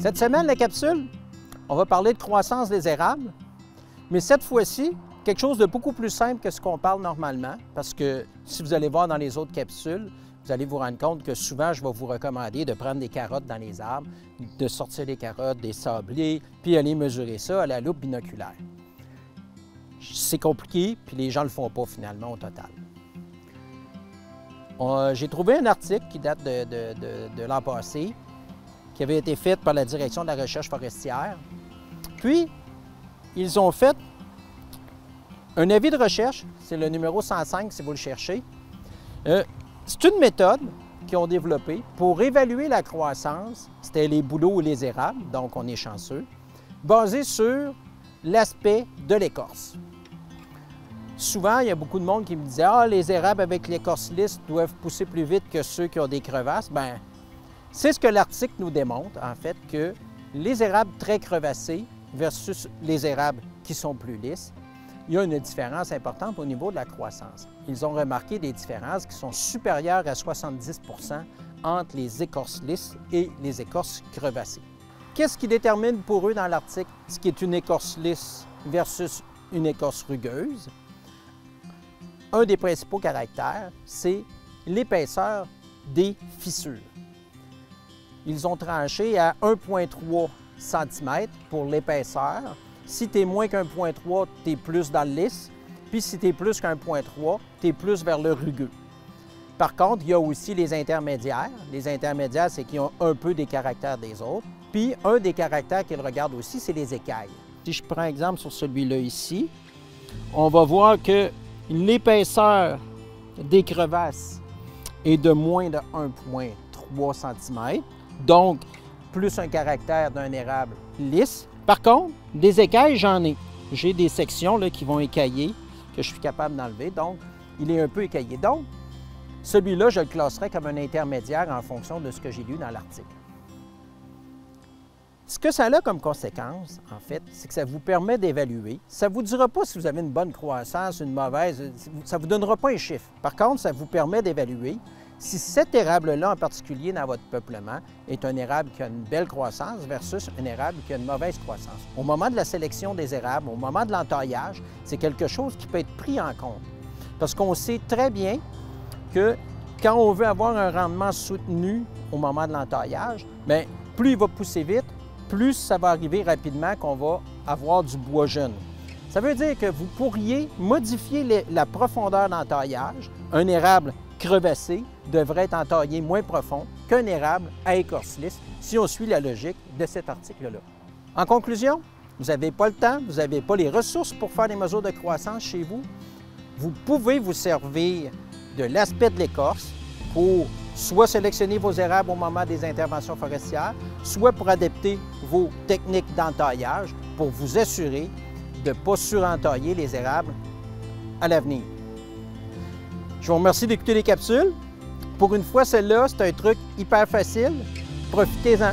Cette semaine, la capsule, on va parler de croissance des érables, mais cette fois-ci, quelque chose de beaucoup plus simple que ce qu'on parle normalement, parce que si vous allez voir dans les autres capsules, vous allez vous rendre compte que souvent, je vais vous recommander de prendre des carottes dans les arbres, de sortir les carottes, des sablés, puis aller mesurer ça à la loupe binoculaire. C'est compliqué, puis les gens ne le font pas finalement au total. J'ai trouvé un article qui date de l'an passé, qui avait été fait par la Direction de la recherche forestière. Puis, ils ont fait un avis de recherche, c'est le numéro 105 si vous le cherchez. C'est une méthode qu'ils ont développée pour évaluer la croissance, c'était les bouleaux ou les érables, donc on est chanceux, basée sur l'aspect de l'écorce. Souvent, il y a beaucoup de monde qui me disait « Ah, les érables avec l'écorce lisse doivent pousser plus vite que ceux qui ont des crevasses. » Bien, c'est ce que l'article nous démontre, en fait, que les érables très crevassés versus les érables qui sont plus lisses, il y a une différence importante au niveau de la croissance. Ils ont remarqué des différences qui sont supérieures à 70 % entre les écorces lisses et les écorces crevassées. Qu'est-ce qui détermine pour eux dans l'article ce qui est une écorce lisse versus une écorce rugueuse? Un des principaux caractères, c'est l'épaisseur des fissures. Ils ont tranché à 1,3 cm pour l'épaisseur. Si tu es moins qu'1,3, tu es plus dans le lisse. Puis si tu es plus qu'1,3, tu es plus vers le rugueux. Par contre, il y a aussi les intermédiaires. Les intermédiaires, c'est qu'ils ont un peu des caractères des autres. Puis un des caractères qu'ils regardent aussi, c'est les écailles. Si je prends exemple sur celui-là ici, on va voir que l'épaisseur des crevasses est de moins de 1,3 cm. Donc, plus un caractère d'un érable lisse. Par contre, des écailles, j'en ai. J'ai des sections là, qui vont écailler, que je suis capable d'enlever. Donc, il est un peu écaillé. Donc, celui-là, je le classerais comme un intermédiaire en fonction de ce que j'ai lu dans l'article. Ce que ça a comme conséquence, en fait, c'est que ça vous permet d'évaluer. Ça ne vous dira pas si vous avez une bonne croissance, une mauvaise, ça ne vous donnera pas un chiffre. Par contre, ça vous permet d'évaluer si cet érable-là, en particulier dans votre peuplement, est un érable qui a une belle croissance versus un érable qui a une mauvaise croissance. Au moment de la sélection des érables, au moment de l'entaillage, c'est quelque chose qui peut être pris en compte. Parce qu'on sait très bien que quand on veut avoir un rendement soutenu au moment de l'entaillage, bien, plus il va pousser vite, plus ça va arriver rapidement qu'on va avoir du bois jeune. Ça veut dire que vous pourriez modifier la profondeur d'entaillage. Un érable crevassé devrait être entaillé moins profond qu'un érable à écorce lisse si on suit la logique de cet article-là. En conclusion, vous n'avez pas le temps, vous n'avez pas les ressources pour faire des mesures de croissance chez vous. Vous pouvez vous servir de l'aspect de l'écorce pour soit sélectionner vos érables au moment des interventions forestières, soit pour adapter vos techniques d'entaillage pour vous assurer de ne pas surentailler les érables à l'avenir. Je vous remercie d'écouter les capsules. Pour une fois, celle-là, c'est un truc hyper facile. Profitez-en.